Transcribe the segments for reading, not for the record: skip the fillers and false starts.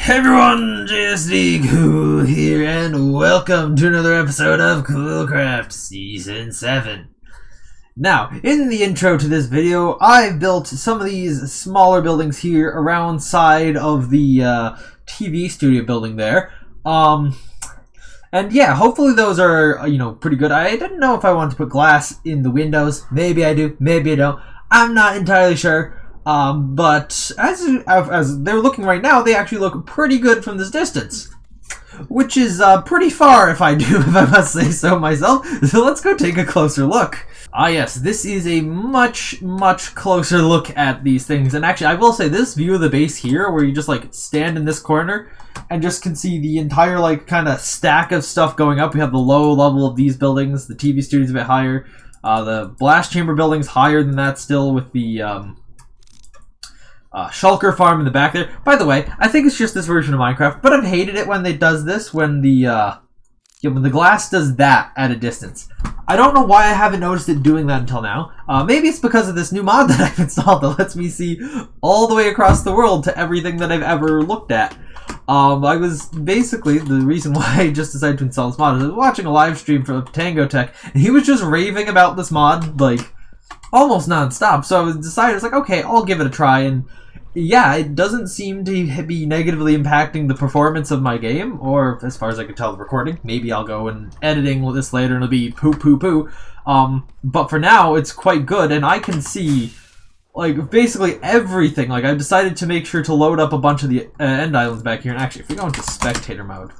Hey everyone, JSD Cool here, and welcome to another episode of Coolcraft Season 7. Now, in the intro to this video, I've built some of these smaller buildings here around side of the TV studio building there. And yeah, hopefully those are, pretty good. I didn't know if I wanted to put glass in the windows. Maybe I do, maybe I don't. I'm not entirely sure. But as they're looking right now, they actually look pretty good from this distance. Which is pretty far, if I must say so myself. So let's go take a closer look. Ah yes, this is a much closer look at these things. And actually, I will say this view of the base here, where you just stand in this corner and just can see the entire kind of stack of stuff going up. We have the low level of these buildings. The TV studio's a bit higher. The blast chamber building's higher than that still, with the shulker farm in the back there. By the way, I think it's just this version of Minecraft, but I've hated it when it does this, when the glass does that at a distance. I don't know why I haven't noticed it doing that until now. Maybe it's because of this new mod that I've installed that lets me see all the way across the world to everything that I've ever looked at. I was basically, the reason why I just decided to install this mod is I was watching a live stream from Tango Tech, and he was just raving about this mod, almost non-stop. So I decided, okay, I'll give it a try, and yeah, it doesn't seem to be negatively impacting the performance of my game, or as far as I can tell, the recording. Maybe I'll go and editing this later and it'll be poo. But for now, it's quite good, and I can see basically everything. I've decided to make sure to load up a bunch of the end islands back here, and actually, if we go into spectator mode,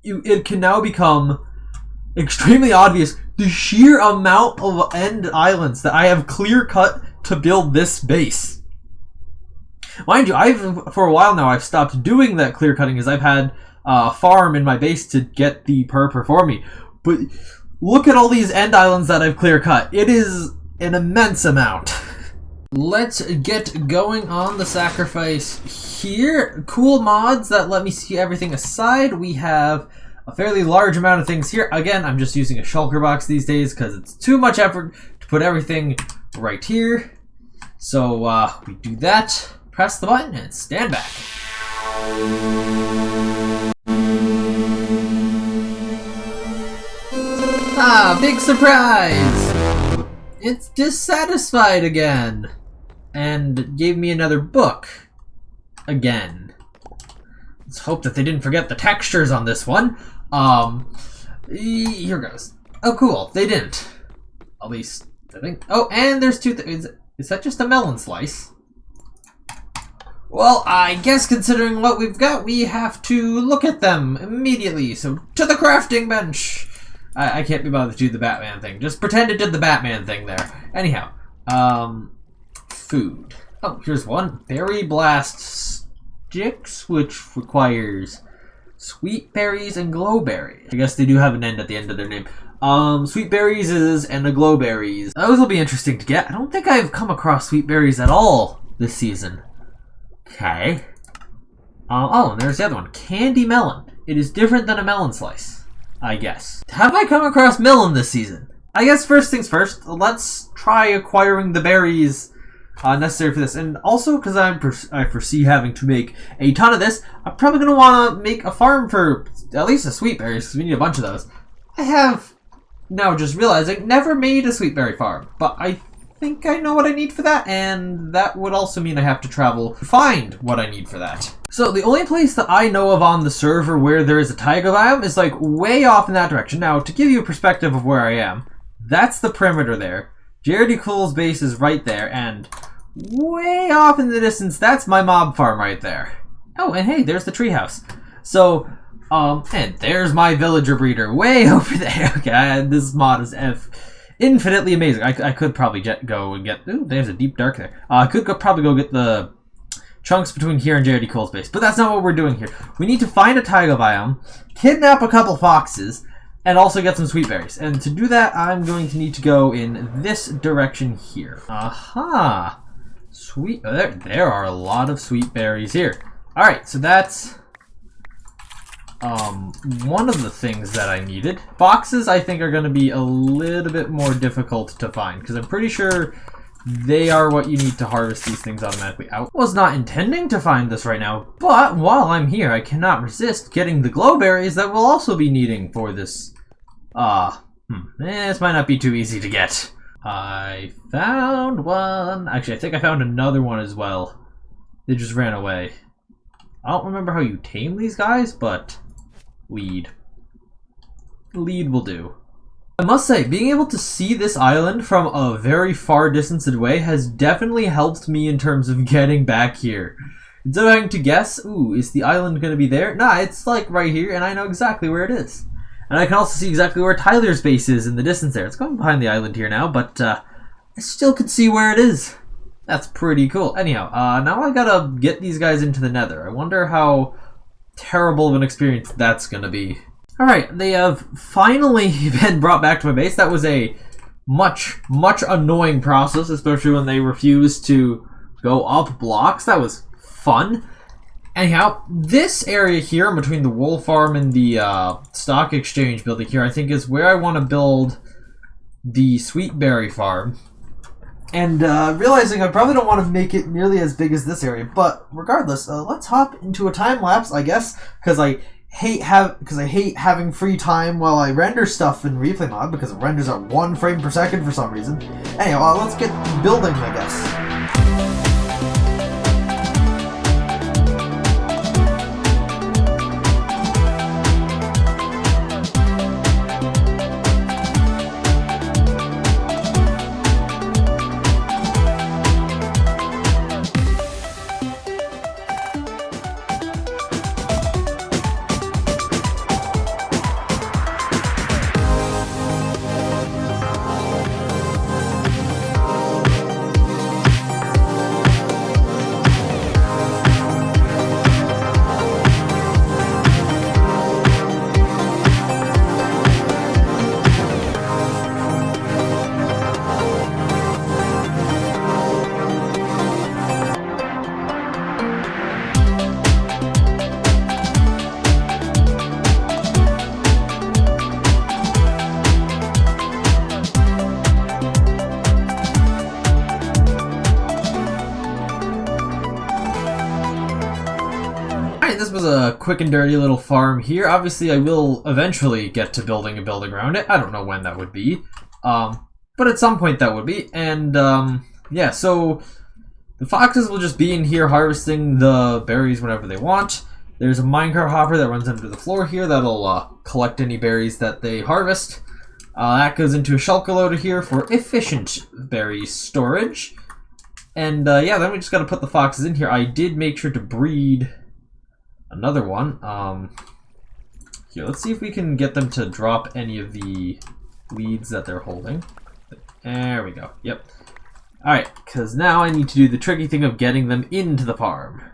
it can now become extremely obvious the sheer amount of end islands that I have clear cut to build this base. Mind you, for a while now, I've stopped doing that clear cutting as I've had a farm in my base to get the purpur for me. But look at all these end islands that I've clear cut. It is an immense amount. Let's get going on the sacrifice here. Cool mods that let me see everything aside. We have a fairly large amount of things here. Again, I'm just using a shulker box these days because it's too much effort to put everything right here. So we do that. Press the button and stand back. Ah, big surprise! It's dissatisfied again. And gave me another book. Again. Let's hope that they didn't forget the textures on this one. Here goes. Oh, cool. They didn't. At least, I think. Oh, and there's two things. Is that just a melon slice? Well, I guess considering what we've got, we have to look at them immediately. So, to the crafting bench! I can't be bothered to do the Batman thing. Just pretend it did the Batman thing there. Anyhow, food. Oh, here's one. Berry Blast Sticks, which requires sweet berries and glow berries. I guess they do have an end at the end of their name. Sweet berries and the glow berries. Those will be interesting to get. I don't think I've come across sweet berries at all this season. Okay. Oh, and there's the other one. Candy melon. It is different than a melon slice, I guess. Have I come across melon this season? I guess first things first, let's try acquiring the berries necessary for this. And also, because I foresee having to make a ton of this, I'm probably going to want to make a farm for at least the sweet berries, because we need a bunch of those. I have, now just realizing, never made a sweet berry farm, but I think I know what I need for that, and that would also mean I have to travel to find what I need for that. So the only place that I know of on the server where there is a taiga biome is way off in that direction. Now, to give you a perspective of where I am, that's the perimeter there. JRD Cool's base is right there, and way off in the distance, that's my mob farm right there. Oh, and hey, there's the treehouse. So, and there's my villager breeder way over there. Okay, this mod is infinitely amazing. I could probably go and get... Ooh, there's a deep dark there. I could probably go get the chunks between here and JRD Cole's base, but that's not what we're doing here. We need to find a taiga biome, kidnap a couple foxes, and also get some sweet berries. And to do that, I'm going to need to go in this direction here. Aha! Sweet... Oh, there are a lot of sweet berries here. Alright, so that's one of the things that I needed. Foxes, I think, are going to be a little bit more difficult to find, because I'm pretty sure they are what you need to harvest these things automatically out. Was not intending to find this right now, but while I'm here, I cannot resist getting the glow berries that we'll also be needing for this. This might not be too easy to get. I found one. Actually, I think I found another one as well. They just ran away. I don't remember how you tame these guys, but lead. Lead will do. I must say, being able to see this island from a very far distance away has definitely helped me in terms of getting back here. Instead of having to guess, ooh, is the island going to be there? Nah, it's like right here, and I know exactly where it is. And I can also see exactly where Tyler's base is in the distance there. It's going behind the island here now, but I still could see where it is. That's pretty cool. Anyhow, now I gotta get these guys into the nether. I wonder how terrible of an experience that's gonna be. Alright, they have finally been brought back to my base. That was a much annoying process, especially when they refused to go up blocks. That was fun. Anyhow, this area here in between the wool farm and the stock exchange building here, I think is where I want to build the sweet berry farm. And realizing I probably don't want to make it nearly as big as this area, but regardless, let's hop into a time lapse, I guess, because I hate having free time while I render stuff in replay mod because it renders at 1 frame per second for some reason. Anyhow, let's get building, I guess. This was a quick and dirty little farm here. Obviously, I will eventually get to building a building around it. I don't know when that would be, but at some point that would be. And yeah, so the foxes will just be in here harvesting the berries whenever they want. There's a minecart hopper that runs under the floor here that'll collect any berries that they harvest. That goes into a shulker loader here for efficient berry storage. And yeah, then we just gotta put the foxes in here. I did make sure to breed another one. Here, let's see if we can get them to drop any of the weeds that they're holding. There we go. Yep. Alright, because now I need to do the tricky thing of getting them into the farm,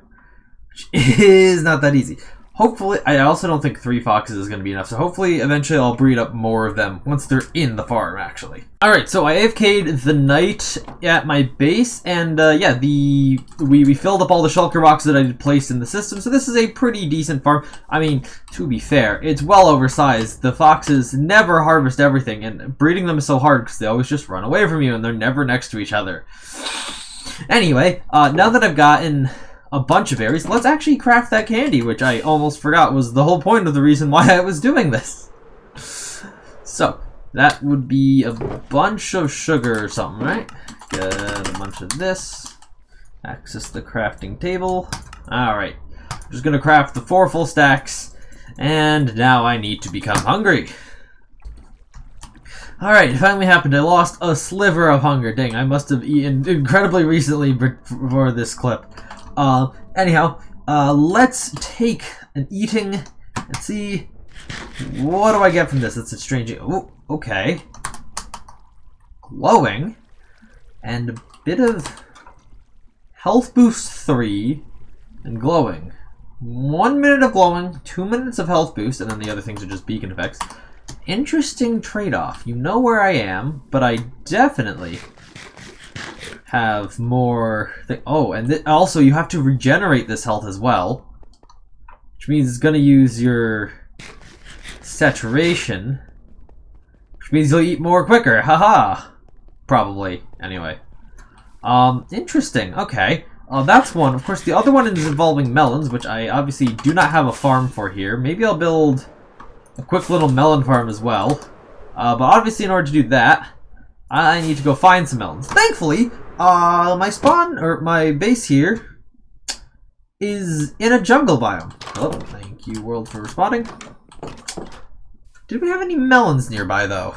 which is not that easy. Hopefully, I also don't think 3 foxes is going to be enough, so hopefully eventually I'll breed up more of them once they're in the farm, actually. Alright, so I AFK'd the night at my base, and yeah, we filled up all the shulker boxes that I had placed in the system, so this is a pretty decent farm. I mean, to be fair, it's well oversized. The foxes never harvest everything, and breeding them is so hard because they always just run away from you, and they're never next to each other. Anyway, now that I've gotten a bunch of berries, let's actually craft that candy, which I almost forgot was the whole point of the reason why I was doing this. So, that would be a bunch of sugar or something, right? Get a bunch of this. Access the crafting table. Alright. I'm just gonna craft the 4 full stacks, and now I need to become hungry. Alright, it finally happened. I lost a sliver of hunger. Dang, I must have eaten incredibly recently for this clip. Anyhow, let's take an eating and see what do I get from this. It's a strange. Oh, okay. Glowing and a bit of health boost 3 and glowing. 1 minute of glowing, 2 minutes of health boost, and then the other things are just beacon effects. Interesting trade-off. You know where I am, but I definitely have more. Oh, and also you have to regenerate this health as well, which means it's going to use your saturation, which means you'll eat more quicker. Haha. Probably. Anyway. Interesting. Okay. That's one. Of course, the other one is involving melons, which I obviously do not have a farm for here. Maybe I'll build a quick little melon farm as well. But obviously, in order to do that, I need to go find some melons. Thankfully, my base here is in a jungle biome. Oh, thank you, world, for responding. Did we have any melons nearby, though?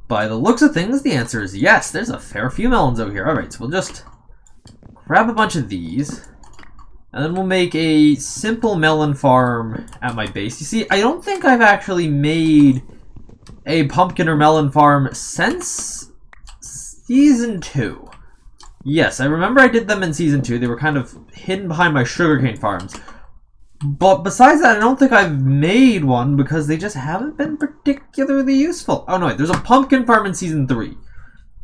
By the looks of things, the answer is yes. There's a fair few melons over here. Alright, so we'll just grab a bunch of these. And then we'll make a simple melon farm at my base. You see, I don't think I've actually made a pumpkin or melon farm since Season 2. Yes, I remember I did them in Season 2. They were kind of hidden behind my sugarcane farms. But besides that, I don't think I've made one because they just haven't been particularly useful. Oh no, wait, there's a pumpkin farm in Season 3.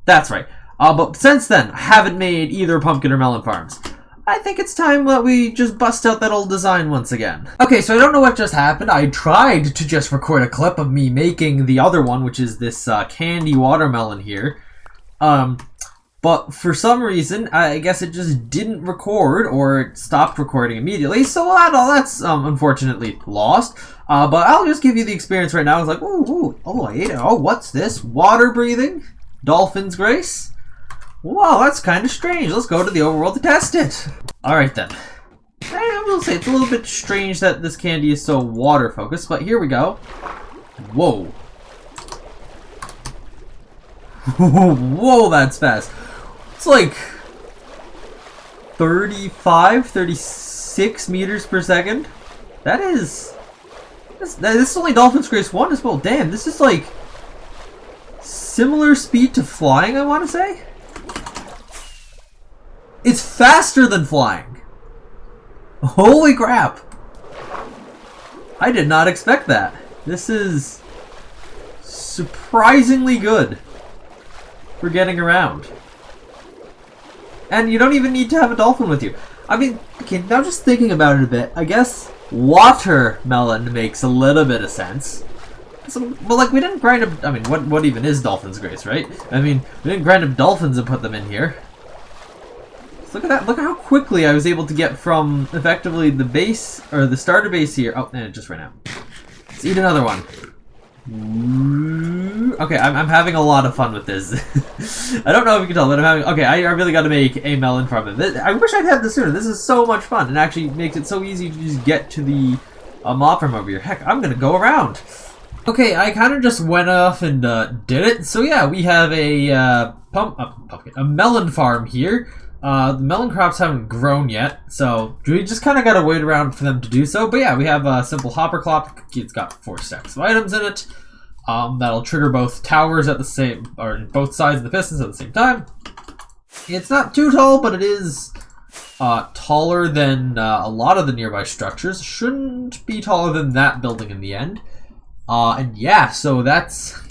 That's right. But since then, I haven't made either pumpkin or melon farms. I think it's time that we just bust out that old design once again. Okay, so I don't know what just happened. I tried to just record a clip of me making the other one, which is this candy watermelon here. But for some reason, I guess it just didn't record, or it stopped recording immediately, so that's unfortunately lost. But I'll just give you the experience right now. I was like, ooh, oh, I ate it. Oh, what's this? Water breathing? Dolphin's grace? Wow, that's kind of strange. Let's go to the overworld to test it. Alright then. I will say, it's a little bit strange that this candy is so water-focused, but here we go. Whoa. Whoa, that's fast. It's like 36 meters per second. This is only Dolphin's Grace 1 as well. Damn, this is like similar speed to flying, I want to say. It's faster than flying. Holy crap. I did not expect that. This is surprisingly good for getting around. And you don't even need to have a dolphin with you. I mean, okay, now just thinking about it a bit, I guess watermelon makes a little bit of sense. So, well, like, we didn't grind up, I mean, what even is Dolphin's Grace, right? I mean, we didn't grind up dolphins and put them in here. So look at that, look at how quickly I was able to get from, effectively, the base, or the starter base here. Oh, and it just ran out. Let's eat another one. Okay, I'm having a lot of fun with this. I don't know if you can tell, but I'm having... Okay, I really got to make a melon farm. I wish I'd had this sooner. This is so much fun. It actually makes it so easy to just get to the mob farm over here. Heck, I'm going to go around. Okay, I kind of just went off and did it. So yeah, we have a melon farm here. The melon crops haven't grown yet, so we just kind of got to wait around for them to do so. But yeah, we have a simple hopper clock. It's got 4 stacks of items in it. That'll trigger both towers at the same, or both sides of the pistons at the same time. It's not too tall, but it is taller than a lot of the nearby structures. Shouldn't be taller than that building in the end. And yeah, so that's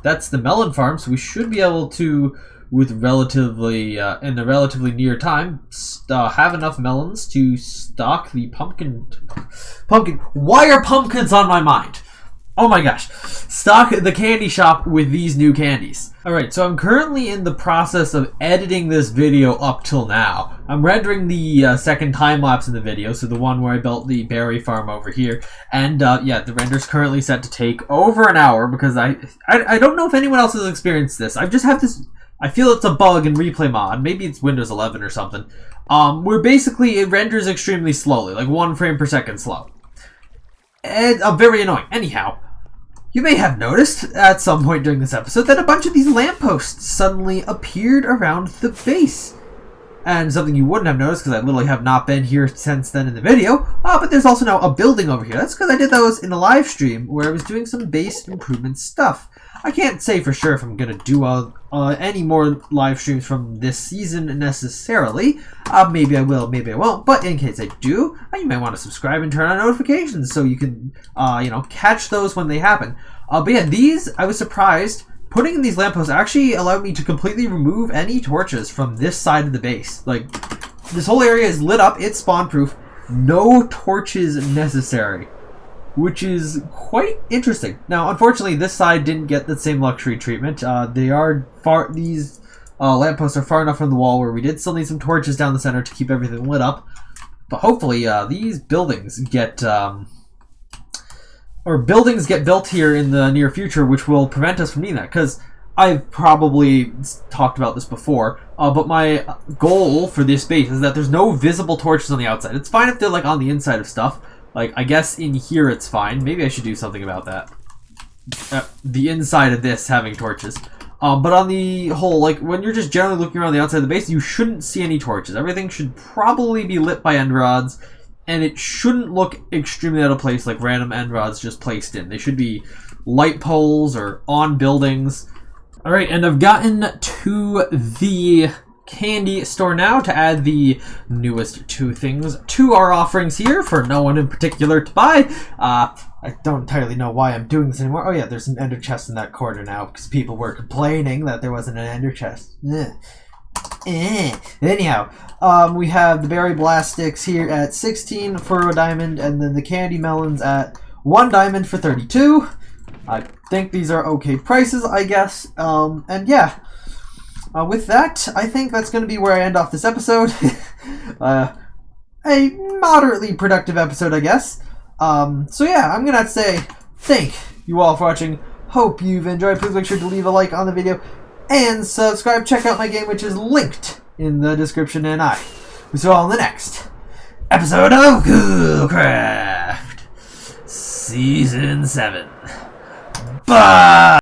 the melon farm. So we should be able to, with relatively in a relatively near time, have enough melons to stock the pumpkin. Why are pumpkins on my mind? Oh my gosh. Stock the candy shop with these new candies. Alright, so I'm currently in the process of editing this video up till now. I'm rendering the second time-lapse in the video, so the one where I built the berry farm over here. And yeah, the render's currently set to take over an hour because I don't know if anyone else has experienced this. I just have this... I feel it's a bug in Replay Mod. Maybe it's Windows 11 or something. Where basically it renders extremely slowly, like 1 frame per second slow. And very annoying. Anyhow, you may have noticed at some point during this episode that a bunch of these lampposts suddenly appeared around the base. And something you wouldn't have noticed because I literally have not been here since then in the video. But there's also now a building over here. That's because I did those in a live stream where I was doing some base improvement stuff. I can't say for sure if I'm going to do any more live streams from this season necessarily. Maybe I will, maybe I won't. But in case I do, you might want to subscribe and turn on notifications so you can, catch those when they happen. But yeah, these, I was surprised. Putting in these lampposts actually allowed me to completely remove any torches from this side of the base. Like, this whole area is lit up, it's spawn-proof, no torches necessary. Which is quite interesting. Now, unfortunately, this side didn't get the same luxury treatment. These lampposts are far enough from the wall where we did still need some torches down the center to keep everything lit up. But hopefully these buildings get... buildings get built here in the near future, which will prevent us from needing that. Because I've probably talked about this before, but my goal for this base is that there's no visible torches on the outside. It's fine if they're like on the inside of stuff. Like, I guess in here it's fine. Maybe I should do something about that. The inside of this having torches. But on the whole, like, when you're just generally looking around the outside of the base, you shouldn't see any torches. Everything should probably be lit by end rods, and it shouldn't look extremely out of place like random end rods just placed in. They should be light poles or on buildings. Alright, and I've gotten to the candy store now to add the newest two things to our offerings here for no one in particular to buy. I don't entirely know why I'm doing this anymore. Oh yeah, there's an ender chest in that corner now because people were complaining that there wasn't an ender chest. Anyhow, we have the berry blast sticks here at 16 for a diamond, and then the candy melons at 1 diamond for 32. I think these are okay prices, I guess. And yeah, with that, I think that's going to be where I end off this episode. A moderately productive episode, I guess. So yeah, I'm going to have to say thank you all for watching. Hope you've enjoyed. Please make sure to leave a like on the video and subscribe. Check out my game, which is linked in the description, and I will see you all in the next episode of Coolcraft Season 7. Bye!